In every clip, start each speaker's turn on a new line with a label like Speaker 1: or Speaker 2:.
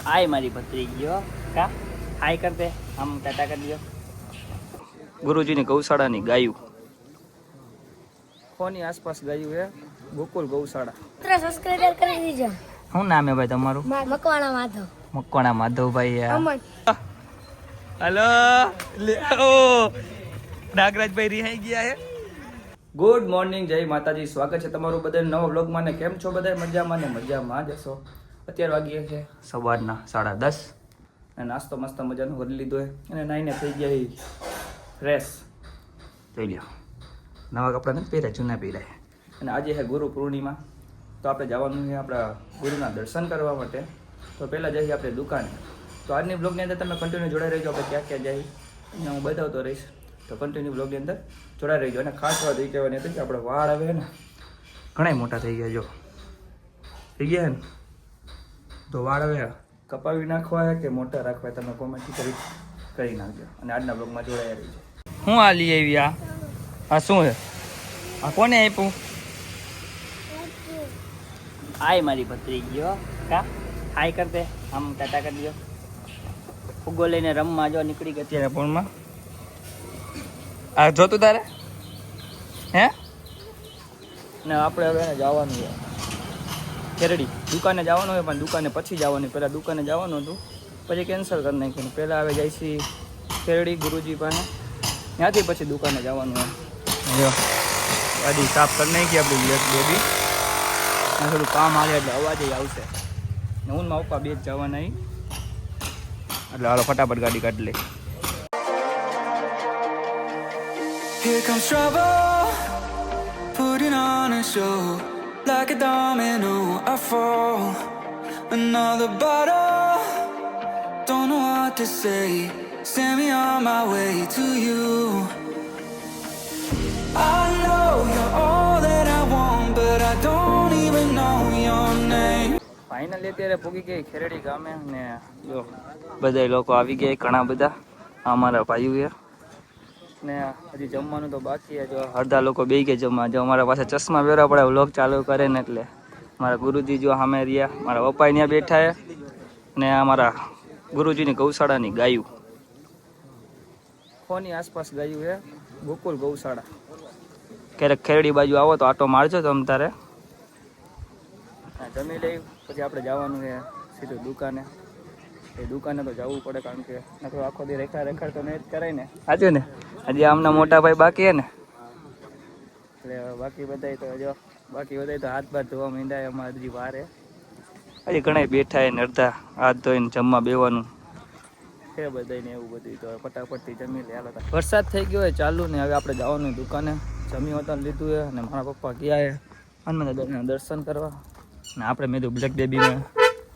Speaker 1: આય મારી ભત્રીજીઓ કા હાય કર દે, આમ ટાટા કરી દો. ગુરુજીની ગૌશાળાની ગાયું કોની આસપાસ ગાયું હે? ગોકુલ ગૌશાળા.
Speaker 2: સબસ્ક્રાઇબ કરી દીજો.
Speaker 1: શું નામ હે ભાઈ તમારું?
Speaker 2: મકવાણા માધવ.
Speaker 1: મકવાણા માધવભાઈ.
Speaker 2: અમન.
Speaker 1: હેલો ઓ નાગરાજભાઈ રિહાઈ ગયા હે. ગુડ મોર્નિંગ, જય માતાજી. સ્વાગત છે તમારું બધા નવા વ્લોગમાં. ને કેમ છો બધા? મજામાં ને મજામાં જ હશો. અત્યારે વાગીએ છે સવારના 10:30 અને નાસ્તો મસ્ત મજાનો કરી લીધો છે અને નાઈને થઈ ગયા ફ્રેશ. જોઈ લ્યો, નવા કપડાં નથી પહેર્યા, જૂના પહેર્યા. અને આજે છે ગુરુ પૂર્ણિમા, તો આપણે જવાનું છે આપણા ગુરુના દર્શન કરવા માટે. તો પહેલાં જઈએ આપણે દુકાને. તો આજની બ્લોગની અંદર તમે કન્ટિન્યુ જોડાઈ રહેજો. આપણે ક્યાં ક્યાં જઈએ અને હું બતાવતો રહીશ, તો કન્ટિન્યુ બ્લોગની અંદર જોડાઈ રહેજો. અને ખાસ વાત એ કહેવાની હતી કે આપણે વાળ આવે ને ઘણા મોટા થઈ ગયા. જો થઈ ગયા ને, તો વાળ હવે કપાવી નાખવા કે મોટા રાખવા તમે કોમેન્ટ કરી નાખજો. અને આજના બ્લોગમાં જોડાઈ રહેજો. હું આ લઈ આવી? આ શું છે? આ કોને આપ્યું? આય મારી ભત્રીજીઓ કા હાય કર દે, આમ ટાટા કરી દો. ફુગ્ગો લઈને રમવા જો નીકળી ગઈ અત્યારે ફોનમાં. આ જોતું તારે હે ને? આપણે હવે જવાનું છે કેરડી. દુકાને જવાનું હોય પણ દુકાને પછી જવાનું. પહેલાં દુકાને જવાનું હતું, પછી કેન્સલ કરી નાખ્યું. પહેલાં હવે જઈશી કેરડી ગુરુજી પાસે, ત્યાંથી પછી દુકાને જવાનું હોય. જો ગાડી સાફ કરી નાખી આપણી યસ બેબી. ત્યાં થોડું કામ આવે એટલે અવાજ આવશે. ને હું મારા પપ્પા બે જ જવાના અહીં, એટલે હાલો ફટાફટ ગાડી કાઢી લે.
Speaker 3: Here comes trouble, putting on a show. Like a domino, I fall. Another bottle, don't know what to say. Send me on my way to you. I know you're all that I want, but I don't even know your name.
Speaker 1: Finally અત્યારે પૂગી ગઈ ખેરડી ગામે. ને જો બધા લોકો આવી ગયા, ઘણા બધા અમારા ભાઈઓ છે. ને હજી જમવાનું તો બાકી. જો અડધા લોકો બે ગયા જમવા. જો અમારા પાસે ચશ્મા પહેરવા પડે વ્લોગ ચાલુ કરે ને, એટલે મારા ગુરુજી જો સામે રહ્યા, મારા પપ્પા ત્યાં બેઠા છે. ને અમારા ગુરુજીની ગૌશાળાની ગાયું કોની આસપાસ ગાયું છે? ગોકુલ ગૌશાળા. ક્યારેક ખેરડી બાજુ આવો તો આટો મારજો તમે તારે. જમી લઈ પછી આપણે જવાનું છે સીધું દુકાને. એ દુકાને તો જવું પડે, કારણ કે નકરો આખો દી રેખા તો નહીં કરાય ને. સાચું ને? હજી આમના મોટા ભાઈ બાકી છે ને, એટલે બાકી બધા તો હાથ બાર ધોવા માંડ્યા. એમાં હજી વાર છે, હજી ઘણા બેઠા ને અડધા હાથ ધોઈને જમવા બેવાનું છે બધાને. એવું બધું તો ફટાફટથી જમી લે. હાલો, વરસાદ થઈ ગયો હોય ચાલુ ને. હવે આપણે જવાનું દુકાને. જમી હોતા લીધું છે અને મારા પપ્પા ગયા છે હનુમાન દાદાના દર્શન કરવા. ને આપણે મેં તો બ્લેક બેબીમાં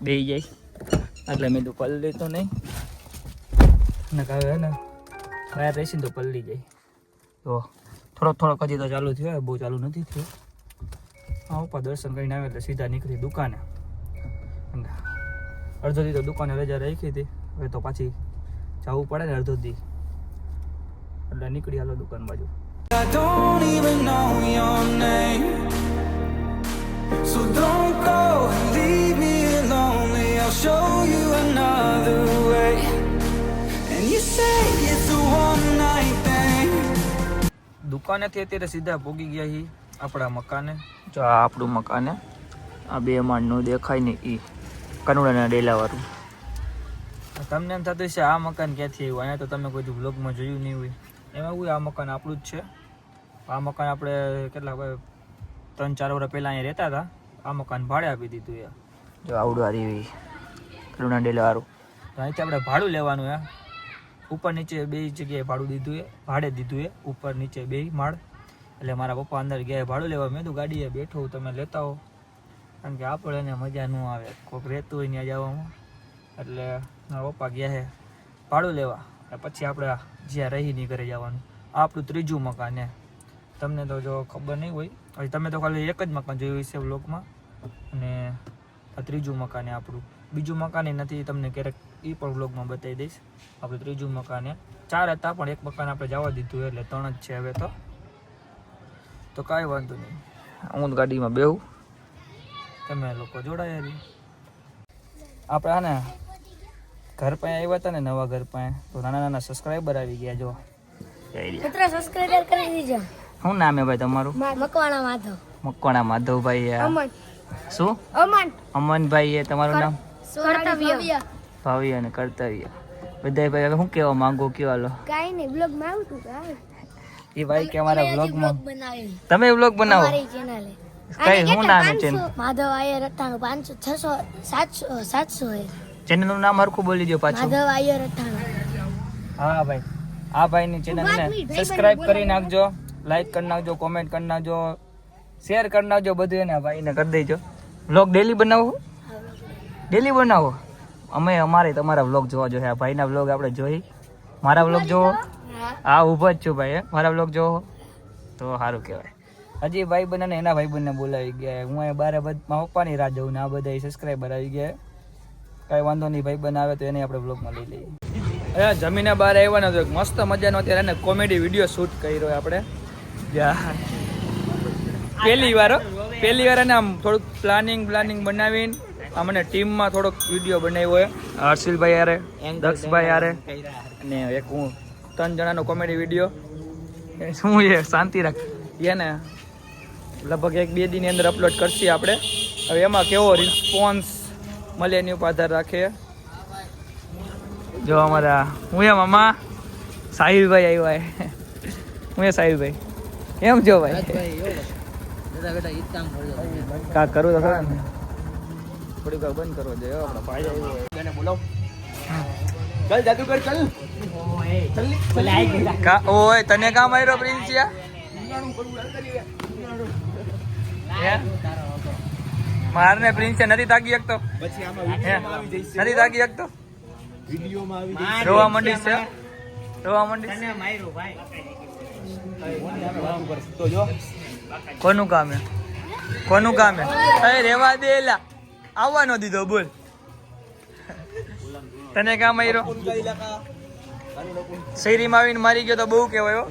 Speaker 1: બેસી જાય, એટલે મેં તો પલ્લી તો નહીં ને કહે ને બહાર રહીને તો પલ્લી જાય. તો થોડોક હજી તો ચાલુ થયો, બહુ ચાલુ નથી થયો. હા, ઉપર દર્શન કરીને આવે એટલે સીધા નીકળી દુકાને. અને અડધો દી તો દુકાને રજા રાખી હતી, હવે તો પાછી જવું પડે ને અડધો દી, એટલે નીકળી હાલો દુકાન બાજુ.
Speaker 3: I don't even know your name, so don't go and leave me lonely. I'll show you another way, and you say it's a one night thing.
Speaker 1: દુકાનેથી અત્યારે સીધા ભોગી ગયા છીએ આપણા મકાને. જો આ આપણું મકાને, આ 2 માળનું દેખાય ને એ કનુડાના ડેલાવાળું. તમને એમ થતું છે આ મકાન ક્યાંથી આવ્યું? અહીંયા તો તમે કોઈ બ્લોગમાં જોયું નહીં હોય. એમાં એવું, આ મકાન આપણું જ છે. આ મકાન આપણે કેટલા 3-4 વર્ષ પહેલાં અહીંયા રહેતા હતા. આ મકાન ભાડે આપી દીધું છે. જો આવડું હારી કનુડા ડેલાવાળું. તો અહીંથી આપણે ભાડું લેવાનું છે. ઉપર નીચે 2 જગ્યાએ ભાડું દીધું છે, ભાડે દીધું છે, ઉપર નીચે 2 માળ. એટલે મારા પપ્પા અંદર ગયા ભાડું લેવા. મેં તો ગાડીએ બેઠો, તમે લેતા હો, કારણ કે આપણે મજા ન આવે કોઈક રહેતું હોય ત્યાં જવામાં. એટલે મારા પપ્પા ગયા છે ભાડું લેવા. પછી આપણે જ્યાં રહીની ઘરે જવાનું. આ આપણું 3જું મકાન છે. તમને તો જો ખબર નહીં હોય, હવે તમે તો ખાલી એક જ મકાન જોયું છે વ્લોગમાં, અને આ 3જું મકાન છે આપણું. બીજું મકાન નથી, તમને ક્યારેક એ પણ વ્લોગમાં બતાવી દઈશ. આપણે 3જું મકાન છે. 4 હતા પણ એક મકાન આપણે જવા દીધું, એટલે 3 જ છે હવે તો કાંઈ વાંધો નહીં. હું ગાડીમાં બેહું, તમે લોકો જોડાયા. આપણે આને ઘર પાસે આવ્યા હતા ને નવા ઘર પાસે તો નાના નાના સબસ્ક્રાઈબર આવી ગયા જો
Speaker 2: મિત્રો સબસ્ક્રાઇબ કરી દીજો.
Speaker 1: શું નામ હે ભાઈ તમારું?
Speaker 2: મકવાણા માધવ.
Speaker 1: મકવાણા માધવભાઈ
Speaker 2: અમન.
Speaker 1: શું
Speaker 2: અમન.
Speaker 1: અમનભાઈ એ તમારું નામ?
Speaker 2: કર્તવ્ય.
Speaker 1: ભાવી અને કર્તવ્ય બધા ભાઈ હવે શું કહેવા માંગો કયો હાલો?
Speaker 2: કાઈ નહીં બ્લોગ માં આવતું કાઈ.
Speaker 1: એ ભાઈ કે અમારા વ્લોગમાં
Speaker 2: બનાવેલી
Speaker 1: તમે વ્લોગ બનાવો
Speaker 2: અમારી ચેનલે.
Speaker 1: કઈ શું નામ છે ચેનલ?
Speaker 2: માધવ આયર 98 500 600 700 700
Speaker 1: ચેનલ નું નામ હરખું બોલી દો પાછું.
Speaker 2: માધવ આયર 98.
Speaker 1: હા ભાઈ આ ભાઈની ચેનલ ને સબસ્ક્રાઇબ કરી નાખજો, લાઈક કરી નાખજો, કોમેન્ટ કરી નાખજો, શેર કરી નાખજો, બધું એને ભાઈને કરી દેજો. વ્લોગ ડેલી બનાવો? ડેલી બનાવો? અમે અમારે તમારા વ્લોગ જોવા જોઈએ. આ ભાઈના વ્લોગ આપણે જોઈ. મારા વ્લોગ જોવો? હા ઊભો જ છું ભાઈ. મારા વ્લોગ જોવો તો સારું કહેવાય. હજી ભાઈ બને એના ભાઈ બંને બોલાવી ગયા. હું અહીંયા બારે મારા પપ્પાની રાહ જોઉં ને આ બધા સબસ્ક્રાઈબર આવી ગયા. કાંઈ વાંધો નહીં, ભાઈ બને આવે તો એને આપણે વ્લોગમાં લઈ લઈએ. જમીને બહાર આવ્યા ને તો એક મસ્ત મજાનો અત્યારે એને કોમેડી વિડીયો શૂટ કર્યો આપણે. પહેલી વાર એને આમ થોડુંક પ્લાનિંગ બનાવીને અમને ટીમમાં થોડોક વિડીયો બનાવ્યો હોય. હર્ષિલભાઈ યારે, દક્ષભાઈ યારે અને એક હું 3 જણાનો કોમેડી વિડીયો. શું છે શાંતિ રાખ એને લગભગ 1-2 દિનની અંદર અપલોડ કરશી આપણે. હવે એમાં કેવો રિસ્પોન્સ મળે એની ઉપર આધાર રાખે. જો અમારા હું એ મામા સાહિલભાઈ આવ્યા. હું એ સાહિલભાઈ એમ જો ભાઈ કા કરું તો ખરા ને થોડીક વાર બંધ કરવો જોઈએ. આપણા ભાઈ આવ્યો એને બોલાવો. ચાલ જાદુગર ચાલ. કા ઓય તને કામ આવ્યો પ્રિન્સિયા? મારને પ્રિન્સિયા નથી તાકી શકતો. નથી તાકી શકતો. રોવા મંડીશ છે. રોવા મંડીશ. કોનું કામ હે? કોનું કામ હે? અરે રેવા દે એલા આવવા નો દીધો બોલ. તને કામ આવ્યો? શેરીમાં આવીને મારી ગયો તો બહુ કહેવાય.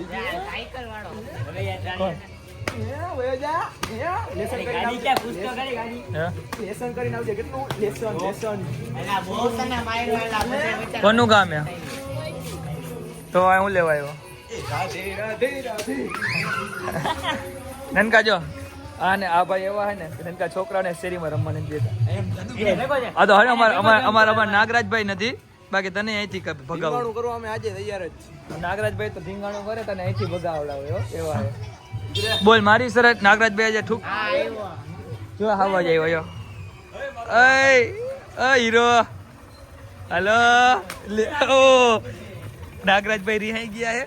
Speaker 1: કોનું કામ હે? તો હું લેવા આવ્યો. નનકા જો અને આ ભાઈ એવા હે ને નનકા છોકરાને શેરીમાં રમવા નથી દેતા. આ તો હવે અમારા નાગરાજભાઈ નથી, બાકી તને અહીંથી ભગાવું કરવા અમે આજે તૈયાર જ. નાગરાજભાઈ તો ધીંગાણું કરે તને અહીંથી ભગાવડાવે એવા હે. બોલ મારી શરત. નાગરાજભાઈ આજે ઠૂક જો હવા જ આવ્યો. અય હીરો હલો નાગરાજભાઈ રિહાઈ ગયા હે.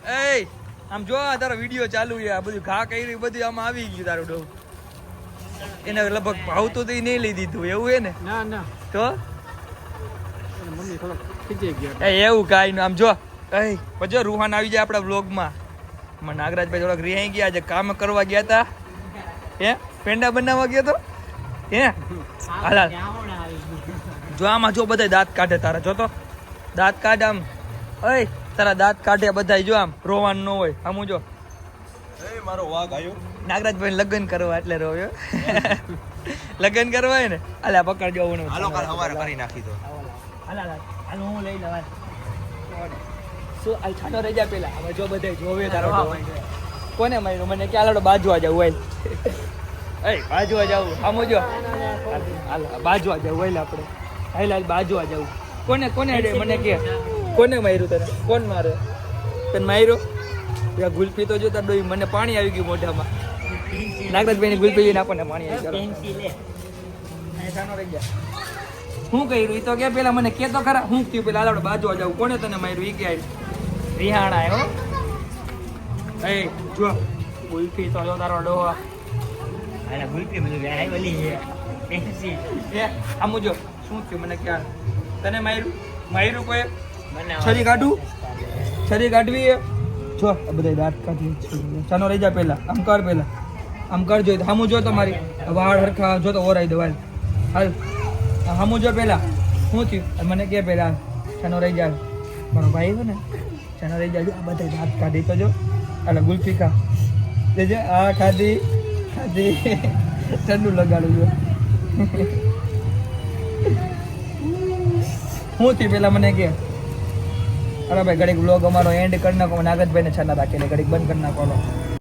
Speaker 1: એ આમ જો તારો વિડીયો ચાલુ છે, આ બધું ઘા કર્યું બધું આમાં આવી ગયું તારું ડોહ. એને લગભગ ભાવતું તો નહીં લઈ દીધું એવું હે ને? ના ના તો મમ્મી થોડોક ખીચાઈ ગયા. એવું કાંઈ નહીં. આમ જો પછી રૂહાન આવી જાય આપણા વ્લોગમાં. નાગરાજભાઈ થોડાક રિહાઈ ગયા છે, કામ કરવા ગયા હતા. હે પેંડા બનાવવા ગયા તો હે હાલ જો આમાં જો બધા દાંત કાઢે તારા. જો તો દાંત કાઢ આમ. અય તારા દાંત કાઢે બધા. જો આમ રોવાનું ન હોય. આમ જો મારો વાઘ આવ્યો. નાગરાજભાઈ લગ્ન કરવા એટલે રોયો. લગ્ન કરવા હોય ને અલ્યા પકડજો. હાલો કાલ હવારે કરી નાખી દો. હાલ હું લઈ લવા. શું આ છાનો રહી જાય પેલા. હવે જો બધા જોવે તારો કોને માર્યું મને કે આલો બાજવા જાવ હોય. એ બાજવા જાવ આમ જો હાલ બાજવા જાવ હોય આપણે. હાલ બાજવા જાવ. કોને મને કે કોને માર્યું તને? કોણ મારે તને માર્યો? ત્યાં ગુલ્ફી તો જોતા ડોઈ મને પાણી આવી ગયું મોઢામાં. નાગરાજભાઈ ની ગુલ્ફી લઈને આપણને પાણી આવી ગયું. શું કર્યું એ તો કે પેલા મને કે તો ખરા. શું થયું પેલા આપણે બાજવા જાવ. કોને તને માર્યું? એ કે રિહાણા હો. એ જો ગુલ્ફી તો જો તારો ડોહા. ગુલ્ફી આમ જો શું થયું મને ક્યાં તને માર્યું કોઈ? છરી કાઢું? છરી કાઢવી જો બધા દાંત કાઢી. ચાનો રહી જા પેલા. આમ કર પેલા. આમ કર જો હામું જો તમારી વાળ હરખા જો તો ઓરાઈ દો. હાલ હામું જો પેલા. શું થયું મને કે પેલા ચાનો રહી જા. મારો ભાઈ છે ને ચાનો રહી જા. આ બધા દાંત કાઢી તો જો. એટલે ગુલ્ફી ખા દેજે. આ ખાધી ઠંડુ લગાડું જો. હું થી પેલા મને કે અરે ભાઈ ઘડીક વ્લોગ અમારો એન્ડ કરી નાખો, નાગતભાઈને છાના રાખીને ઘડીક બંધ કરી નાખવાનો.